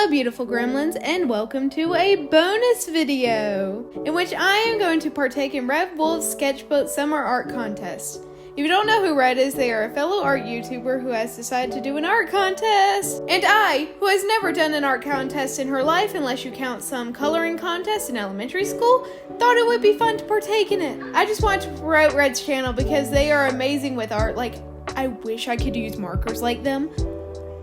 Hello beautiful gremlins, and welcome to a bonus video in which I am going to partake in Red Wolf's Sketchbook Summer Art Contest. If you don't know who Red is, they are a fellow art YouTuber who has decided to do an art contest. And I, who has never done an art contest in her life unless you count some coloring contest in elementary school, thought it would be fun to partake in it. I just wanted to promote Red's channel because they are amazing with art. Like, I wish I could use markers like them.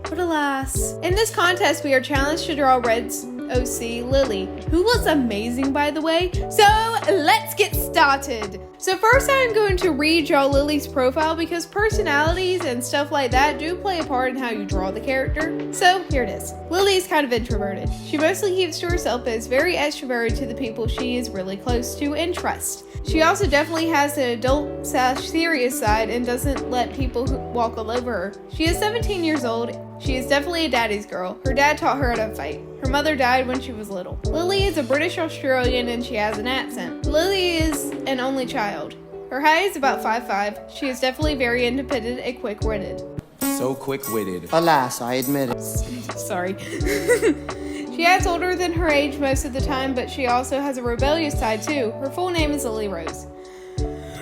But alas. In this contest, we are challenged to draw Red's OC, Lily, who looks amazing by the way. So let's get started. So first I'm going to redraw Lily's profile because personalities and stuff like that do play a part in how you draw the character. So here it is. Lily is kind of introverted. She mostly keeps to herself but is very extroverted to the people she is really close to and trust. She also definitely has an adult/serious side and doesn't let people walk all over her. She is 17 years old. She is definitely a daddy's girl. Her dad taught her how to fight. Her mother died when she was little. Lily is a British Australian and she has an accent. Lily is an only child. Her height is about 5'5". She is definitely very independent and quick-witted. So quick-witted. Alas, I admit it. Sorry. She acts older than her age most of the time, but she also has a rebellious side too. Her full name is Lily Rose.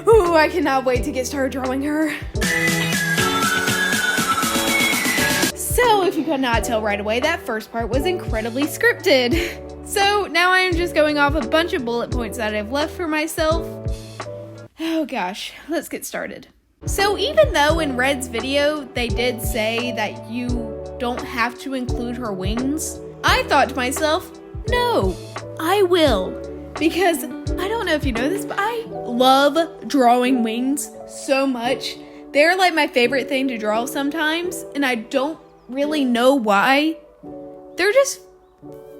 Ooh, I cannot wait to get started drawing her. So, if you could not tell right away, that first part was incredibly scripted. So, now I am just going off a bunch of bullet points that I've left for myself. Oh gosh, let's get started. So, even though in Red's video, they did say that you don't have to include her wings, I thought to myself, no, I will. Because, I don't know if you know this, but I love drawing wings so much. They're like my favorite thing to draw sometimes, and I don't really know why. They're just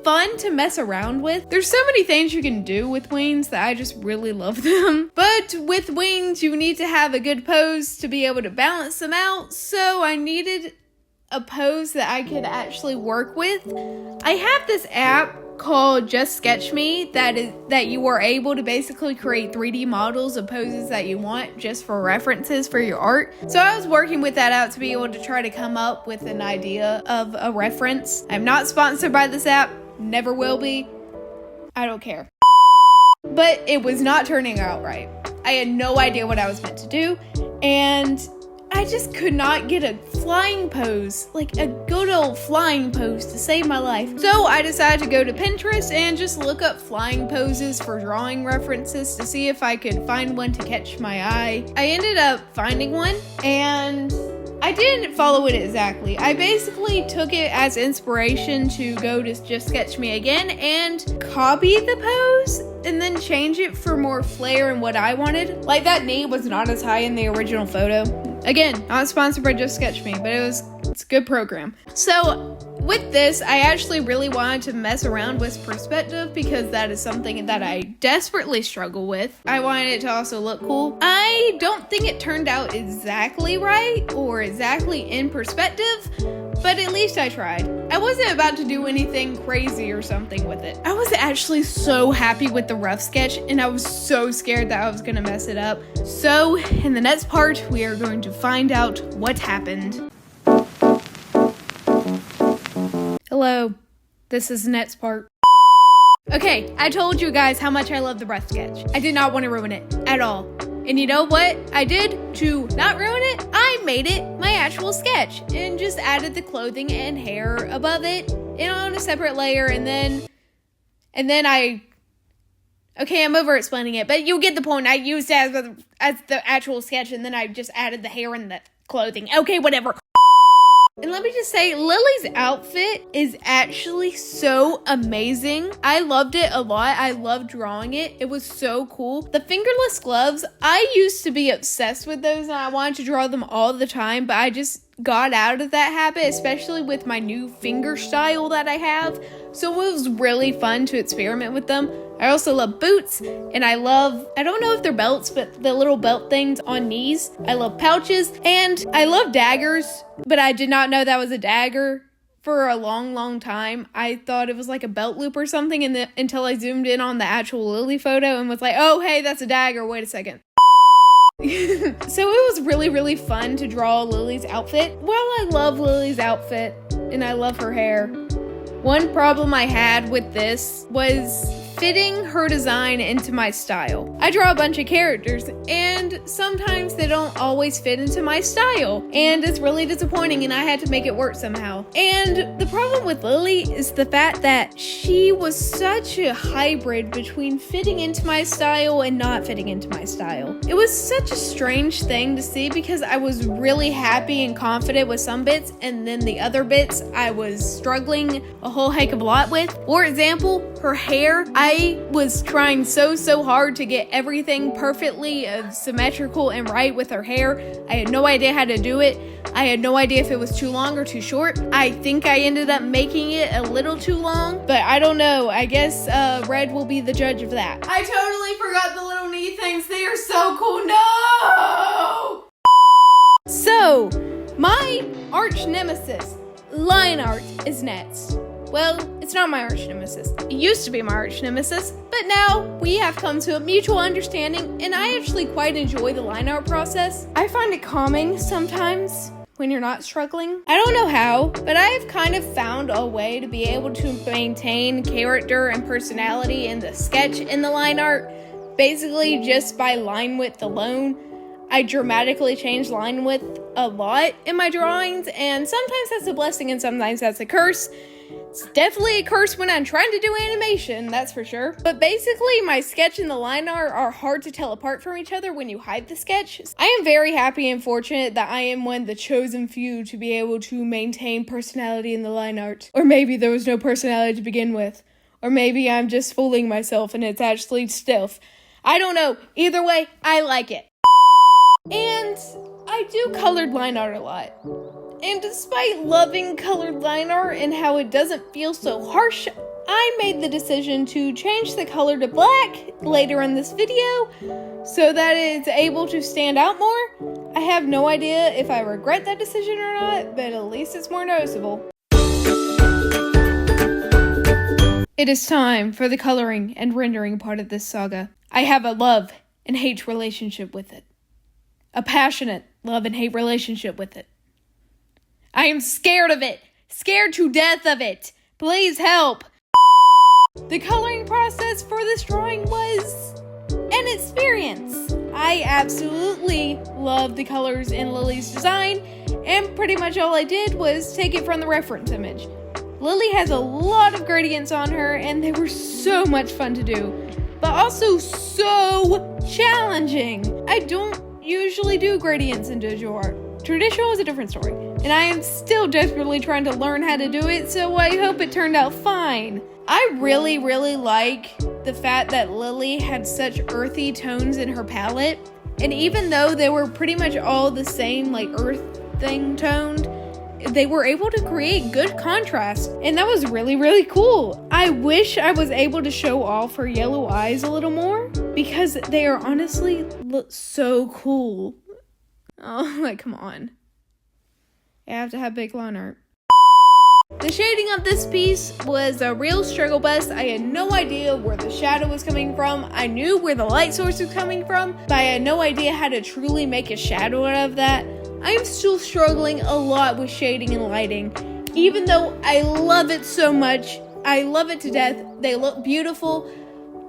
fun to mess around with. There's so many things you can do with wings that I just really love them. But with wings, you need to have a good pose to be able to balance them out, so I needed a pose that I could actually work with. I have this app called Just Sketch Me that you are able to basically create 3D models of poses that you want just for references for your art. So I was working with that out to be able to try to come up with an idea of a reference. I'm not sponsored by this app, never will be. I don't care. But it was not turning out right. I had no idea what I was meant to do, and I just could not get a flying pose, like a good old flying pose to save my life. So I decided to go to Pinterest and just look up flying poses for drawing references to see if I could find one to catch my eye. I ended up finding one, and I didn't follow it exactly. I basically took it as inspiration to go to Just Sketch Me again and copy the pose and then change it for more flair and what I wanted. Like, that knee was not as high in the original photo. Again, not sponsored by Just Sketch Me, but it's a good program. So with this, I actually really wanted to mess around with perspective because that is something that I desperately struggle with. I wanted it to also look cool. I don't think it turned out exactly right or exactly in perspective, but at least I tried. I wasn't about to do anything crazy or something with it. I was actually so happy with the rough sketch, and I was so scared that I was gonna mess it up. So in the next part, we are going to find out what happened. Hello, this is the next part. Okay, I told you guys how much I love the rough sketch. I did not want to ruin it at all. And you know what I did to not ruin it? I made it my actual sketch and just added the clothing and hair above it and on a separate layer, and then okay, I'm over explaining it, but you get the point. I used it as the actual sketch, and then I just added the hair and the clothing. Okay, whatever. And let me just say, Lily's outfit is actually so amazing. I loved it a lot. I loved drawing it. It was so cool. The fingerless gloves, I used to be obsessed with those and I wanted to draw them all the time, but I just got out of that habit, especially with my new finger style that I have. So it was really fun to experiment with them. I also love boots, and I don't know if they're belts, but the little belt things on knees. I love pouches, and I love daggers, but I did not know that was a dagger for a long, long time. I thought it was like a belt loop or something until I zoomed in on the actual Lily photo and was like, oh, hey, that's a dagger. Wait a second. So it was really, really fun to draw Lily's outfit. While I love Lily's outfit and I love her hair, One problem I had with this was fitting her design into my style. I draw a bunch of characters and sometimes they don't always fit into my style, and it's really disappointing, and I had to make it work somehow. And the problem with Lily is the fact that she was such a hybrid between fitting into my style and not fitting into my style. It was such a strange thing to see because I was really happy and confident with some bits, and then the other bits I was struggling a whole heck of a lot with. For example, her hair, I was trying so hard to get everything perfectly symmetrical and right with her hair. I had no idea how to do it. I had no idea if it was too long or too short. I think I ended up making it a little too long, but I don't know. I guess Red will be the judge of that. I totally forgot the little knee things. They are so cool. No! So, my arch nemesis, Lineart, is next. Well, it's not my arch nemesis. It used to be my arch nemesis, but now we have come to a mutual understanding, and I actually quite enjoy the line art process. I find it calming sometimes when you're not struggling. I don't know how, but I have kind of found a way to be able to maintain character and personality in the sketch in the line art, basically just by line width alone. I dramatically change line width a lot in my drawings, and sometimes that's a blessing and sometimes that's a curse. It's definitely a curse when I'm trying to do animation, that's for sure. But basically, my sketch and the line art are hard to tell apart from each other when you hide the sketch. I am very happy and fortunate that I am one of the chosen few to be able to maintain personality in the line art. Or maybe there was no personality to begin with. Or maybe I'm just fooling myself and it's actually stiff. I don't know. Either way, I like it. And I do colored line art a lot. And despite loving colored line art and how it doesn't feel so harsh, I made the decision to change the color to black later in this video so that it's able to stand out more. I have no idea if I regret that decision or not, but at least it's more noticeable. It is time for the coloring and rendering part of this saga. I have a love and hate relationship with it. A passionate love and hate relationship with it. I am scared of it. Scared to death of it. Please help. The coloring process for this drawing was an experience. I absolutely love the colors in Lily's design, and pretty much all I did was take it from the reference image. Lily has a lot of gradients on her, and they were so much fun to do, but also so challenging. I don't usually do gradients in digital art. Traditional is a different story, and I am still desperately trying to learn how to do it, so I hope it turned out fine. I really like the fact that Lily had such earthy tones in her palette, and even though they were pretty much all the same, like earth thing toned, they were able to create good contrast, and that was really cool. I wish I was able to show off her yellow eyes a little more, because they are honestly look so cool. Oh, like, come on. I have to have big line art. The shading of this piece was a real struggle bus. I had no idea where the shadow was coming from. I knew where the light source was coming from, but I had no idea how to truly make a shadow out of that. I am still struggling a lot with shading and lighting. Even though I love it so much, I love it to death, they look beautiful,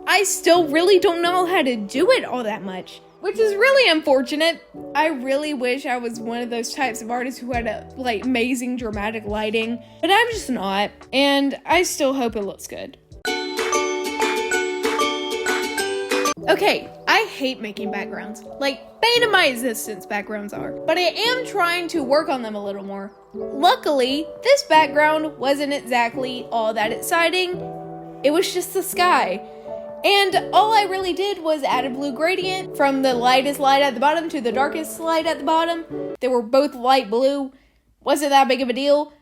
I still really don't know how to do it all that much. Which is really unfortunate. I really wish I was one of those types of artists who had amazing dramatic lighting, but I'm just not, and I still hope it looks good. Okay, I hate making backgrounds. Like, bane of my existence backgrounds are, but I am trying to work on them a little more. Luckily, this background wasn't exactly all that exciting. It was just the sky. And all I really did was add a blue gradient from the lightest light at the bottom to the darkest light at the bottom. They were both light blue. Wasn't that big of a deal.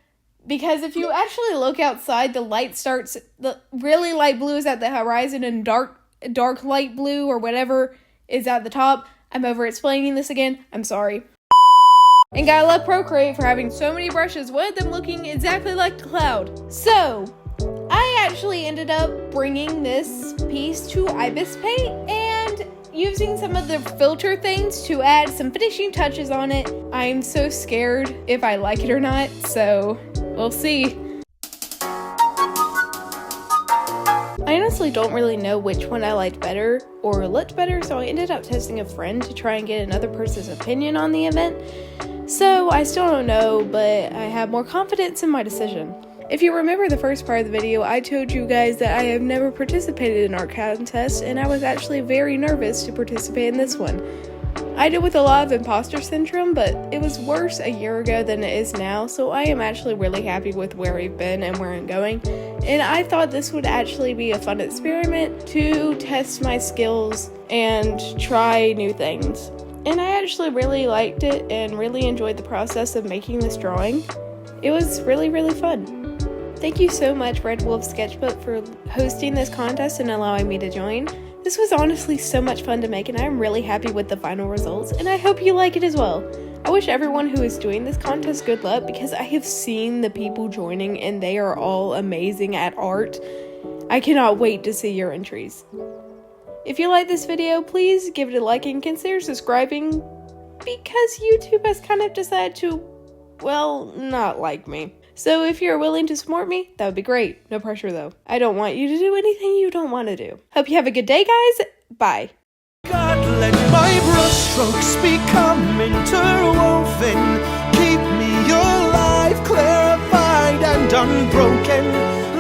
Because if you actually look outside, the really light blue is at the horizon and dark light blue or whatever is at the top. I'm over explaining this again. I'm sorry. And gotta love Procreate for having so many brushes, one of them looking exactly like the cloud. So, I actually ended up bringing this piece to Ibis Paint and using some of the filter things to add some finishing touches on it. I'm so scared if I like it or not, so we'll see. honestly don't really know which one I liked better or looked better, so I ended up testing a friend to try and get another person's opinion on the event. So I still don't know, but I have more confidence in my decision. If you remember the first part of the video, I told you guys that I have never participated in art contests, and I was actually very nervous to participate in this one. I deal with a lot of imposter syndrome, but it was worse a year ago than it is now, so I am actually really happy with where we've been and where I'm going. And I thought this would actually be a fun experiment to test my skills and try new things. And I actually really liked it and really enjoyed the process of making this drawing. It was really, really fun. Thank you so much, Red Wolf Sketchbook, for hosting this contest and allowing me to join. This was honestly so much fun to make, and I'm really happy with the final results, and I hope you like it as well. I wish everyone who is doing this contest good luck, because I have seen the people joining and they are all amazing at art. I cannot wait to see your entries. If you like this video, please give it a like and consider subscribing, because YouTube has kind of decided to, well, not like me. So if you're willing to support me, that would be great. No pressure though. I don't want you to do anything you don't want to do. Hope you have a good day, guys. Bye. God, let my brushstrokes become interwoven. Keep me alive, clarified and unbroken.